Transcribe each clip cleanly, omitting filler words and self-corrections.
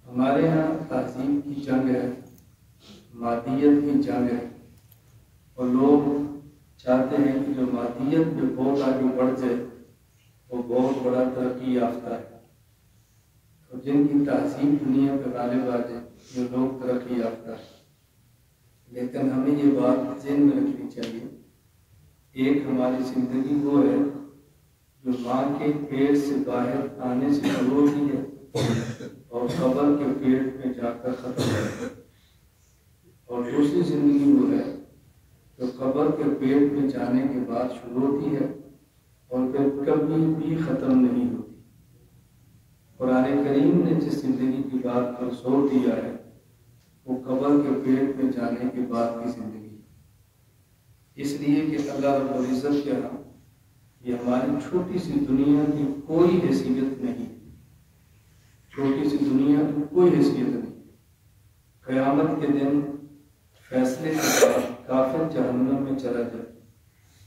ہمارے ہاں تہذیب کی جنگ ہے، مادیت کی جنگ ہے، اور لوگ چاہتے ہیں کہ جو مادیت میں بہت آگے بڑھ جائے وہ بہت بڑا ترقی یافتہ ہے، اور جن کی تہذیب دنیا پہ غالب آ جائے وہ لوگ ترقی یافتہ ہے۔ لیکن ہمیں یہ بات ذہن میں رکھنی چاہیے، ایک ہماری زندگی وہ ہے جو ماں کے پیٹ سے باہر آنے سے شروع ہوتی ہے اور قبر کے پیٹ میں جا کر ختم ہوتی ہے، اور دوسری زندگی وہ ہے جو قبر کے پیٹ میں جانے کے بعد شروع ہوتی ہے اور پھر کبھی بھی ختم نہیں ہوتی۔ قرآن کریم نے جس زندگی کی بات پر زور دیا ہے وہ قبر کے پیٹ میں جانے کے بعد کی زندگی، اس لیے کہ اللہ رب العزت کے ہاں یہ ہماری چھوٹی سی دنیا کی کوئی حیثیت نہیں، چھوٹی سی دنیا کی کوئی حیثیت نہیں۔ قیامت کے دن فیصلے کے بعد کافر جہنم میں چلا جائے،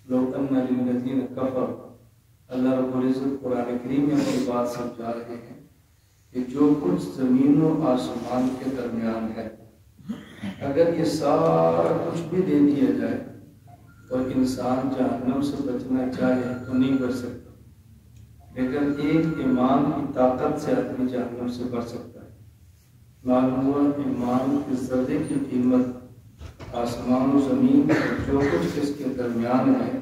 لو ان للذین کفروا، اللہ رب العزت قرآن کریم میں اپنی بات سمجھا رہے ہیں کہ جو کچھ زمین و آسمان کے درمیان ہے اگر یہ سارا کچھ بھی دے دیا جائے اور انسان جہنم سے بچنا چاہے تو نہیں بچ سکتا، لیکن ایک ایمان کی طاقت سے آدمی جہنم سے بچ سکتا ہے۔ معلوم ہوا ایمان کے ذرے کی قیمت آسمان و زمین جو کچھ اس کے درمیان ہے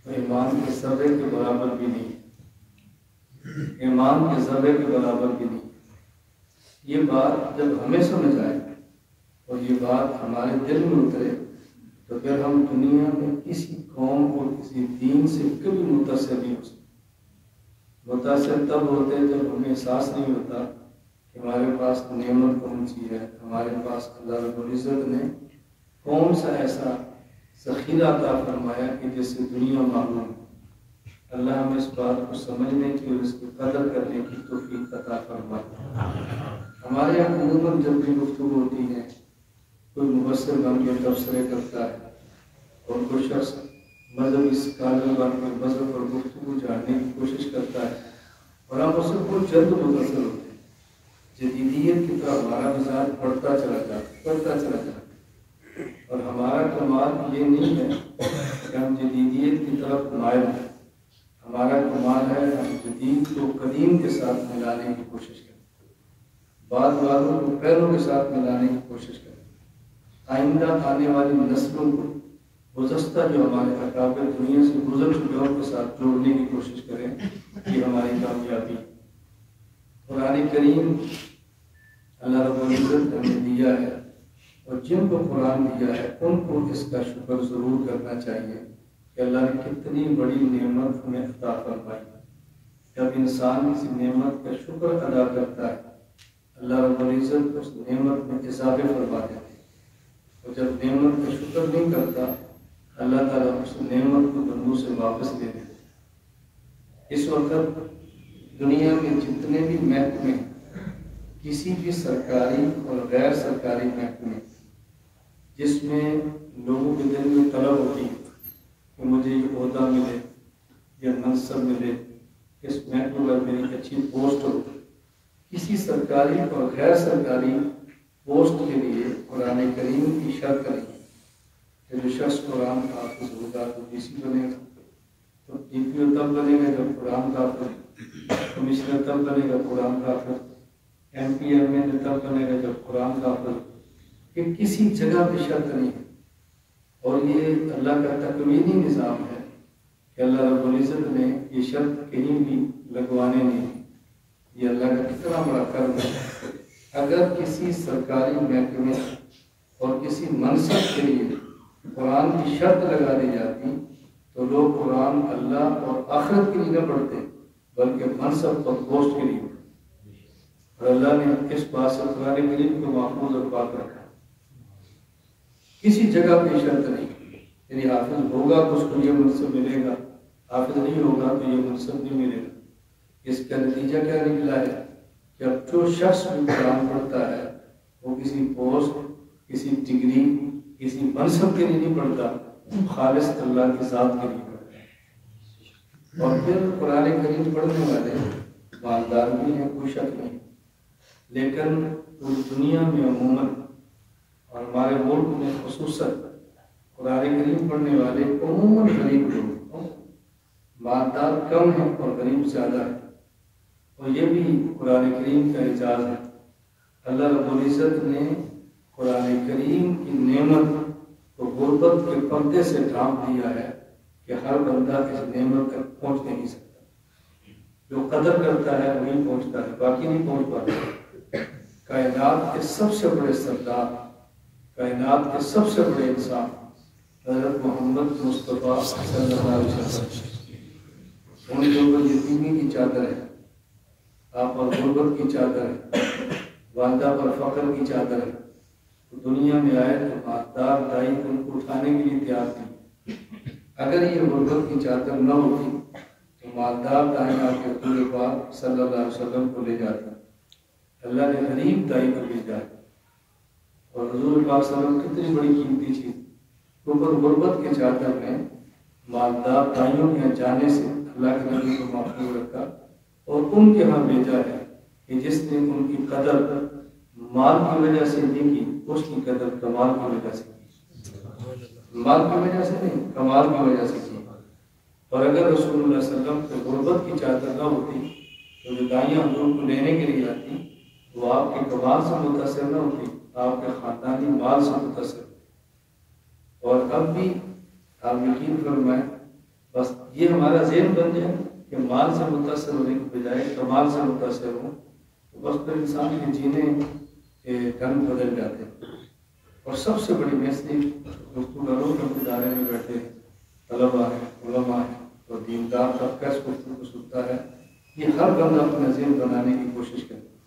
وہ ایمان کے ذرے کے برابر بھی نہیں، ایمان کے ذرے کے برابر بھی نہیں۔ یہ بات جب ہمیں سمجھ آئے اور یہ بات ہمارے دل میں اترے تو پھر ہم دنیا میں کسی قوم اور کسی دین سے کبھی متاثر نہیں ہو سکتے۔ متاثر تب ہوتے جب ہمیں احساس نہیں ہوتا کہ ہمارے پاس نعمت کون سی ہے، ہمارے پاس اللہ رب العزت نے کون سا ایسا ذخیرہ عطا فرمایا کہ جس سے دنیا معلوم ہے۔ اللہ ہمیں اس بات کو سمجھنے کی اور اس کی قدر کرنے کی توفیق عطا فرمائے۔ ہمارے یہاں عموماً جب بھی گفتگو ہوتی ہے کوئی مبصر بن کے تبصرے کرتا ہے اور کوئی شخص مذہبی اسکالر بن کے مذہب پر گفتگو جاننے کی کوشش کرتا ہے اور ہم اس سے بہت جلد متاثر ہوتے ہیں، جدیدیت کی طرف ہمارا مزاج بڑھتا چلا جاتا اور ہمارا کمال یہ نہیں ہے کہ ہم جدیدیت کی طرف مائل ہیں، ہمارا کمال ہے ہم جدید کو قدیم کے ساتھ ملانے کی کوشش کریں، بعد والوں کو پہلوں کے ساتھ ملانے کی کوشش کریں، آئندہ آنے والی نسلوں کو گزشتہ جو ہمارے اکابر دنیا سے گزر چکے ہیں کے ساتھ جوڑنے کی کوشش کریں، یہ ہماری کامیابی۔ قرآن کریم اللہ رب العزت ہمیں دیا ہے اور جن کو قرآن دیا ہے ان کو اس کا شکر ضرور کرنا چاہیے کہ اللہ نے کتنی بڑی نعمت ہمیں عطا فرمائی۔ جب انسان کسی نعمت کا شکر ادا کرتا ہے اللہ رب العزت اس نعمت میں اضافے فرما دیتے ہیں، اور جب نعمت کا شکر نہیں کرتا اللہ تعالیٰ اس نعمت کو بندوں سے واپس لے دیتے ہیں۔ اس وقت دنیا میں جتنے بھی محکمے، کسی بھی سرکاری اور غیر سرکاری محکمے جس میں لوگوں کے دل میں طلب ہوتی ہے کہ مجھے یہ عہدہ ملے یا منصب ملے، اس محکمے پر میری اچھی پوسٹ ہو، کسی سرکاری اور غیر سرکاری پوسٹ کے لیے قرآن کریم کی شرط نہیں کہ جو شخص قرآن کا حافظ ہوگا تو ڈی سی بنے گا، تو ڈی پی او تب بنے گا جب قرآن کا حافظ، کمشنر تب بنے گا قرآن کا حافظ، ایم پی ایم اے تب بنے گا جب قرآن کا حافظ، کہ کسی جگہ پہ شرط نہیں ہے۔ اور یہ اللہ کا تکوینی نظام ہے کہ اللہ رب العزت نے یہ شرط کہیں بھی لگوانے نہیں، یہ اللہ کا کتنا بڑا کرم ہے۔ اگر کسی سرکاری محکمے اور کسی منصب کے لیے قرآن کی شرط لگا دی جاتی تو لوگ قرآن اللہ اور آخرت کے لیے نہ پڑھتے بلکہ منصب اور پوسٹ کے لیے پڑھتے، اور اللہ نے اس بات سے قرآن کریم کو محفوظ اور پاک رکھا، کسی جگہ پہ شرط نہیں، یعنی حافظ ہوگا تو اس کو یہ منصب ملے گا، حافظ نہیں ہوگا تو یہ منصب نہیں ملے گا۔ اس کا نتیجہ کیا نکلا ہے کہ اب جو شخص بھی قرآن پڑھتا ہے وہ کسی پوسٹ، کسی ڈگری، کسی منصب کے لیے نہیں پڑھتا، خالص اللہ کی ذات کے لیے پڑھتا ہے۔ اور پھر قرآن کریم پڑھنے والے مالدار بھی ہیں، کوئی شک نہیں، لیکن پوری دنیا میں عموماً اور ہمارے ملک میں خصوصاً قرآن کریم پڑھنے والے عموماً غریب لوگ، مالدار کم ہیں اور غریب زیادہ ہے، اور یہ بھی قرآن کریم کا اعزاز ہے۔ اللہ رب العزت نے قرآن کریم کی نعمت کو غربت کے پردے سے ڈھانپ دیا ہے کہ ہر بندہ اس نعمت تک پہنچ نہیں سکتا۔ جو قدر کرتا ہے وہی پہنچتا ہے، باقی نہیں پہنچ پاتا۔ کائنات کے سب سے بڑے سردار، کائنات کے سب سے بڑے انسان حضرت محمد مصطفیٰ صلی اللہ علیہ وسلم، ان کے اوپر یتیمی کی چادر ہے، آپ پر غربت کی چادر ہے، والدہ پر فقر کی چادر ہے، تو دنیا میں آئے تو مالدار دائی ان کو اٹھانے کے لیے تیار تھی۔ اگر یہ غربت کی چادر نہ ہوتی تو مالدار دائی آپ کے حضور پاک صلی اللہ علیہ وسلم کو لے جاتا۔ اللہ نے غریب دائی کو بھیجا ہے، اور حضور پاک صلی اللہ علیہ وسلم کتنی بڑی قیمتی چیز، اوپر غربت کے چادر میں مالدار دائیوں کے جانے سے اللہ کے نبی کو محفوظ رکھا، اور ان کے ہاں بھیجا ہے کہ جس نے ان کی قدر مال کی وجہ سے نہیں کی، اس کی قدر کمال کی وجہ سے کی، مال کی وجہ سے نہیں، کمال کی وجہ سے کی۔ اور اگر رسول اللہ صلی اللہ علیہ وسلم کو غربت کی چادر نہ ہوتی تو جو دائیاں حضور کو لینے کے لیے آتی وہ آپ کے کمال سے متاثر نہ ہوتی، آپ کے خاندانی مال سے متاثر ہوتی۔ اور اب بھی آپ یقین فرمائیں، بس یہ ہمارا ذہن بن جائے کہ مال سے متاثر ہونے کے بجائے کمال سے متاثر ہوں، تو بس پھر انسان کے جینے کے ڈھنگ بدل جاتے ہیں۔ اور سب سے بڑی میسری گفتگو لوگ ہم ادارے میں بیٹھے ہیں، طلبا ہیں، علماء ہیں، اور دیندار طبقہ اس گفتگو کو سنتا ہے، یہ ہر بندہ اپنا ذہن بنانے کی کوشش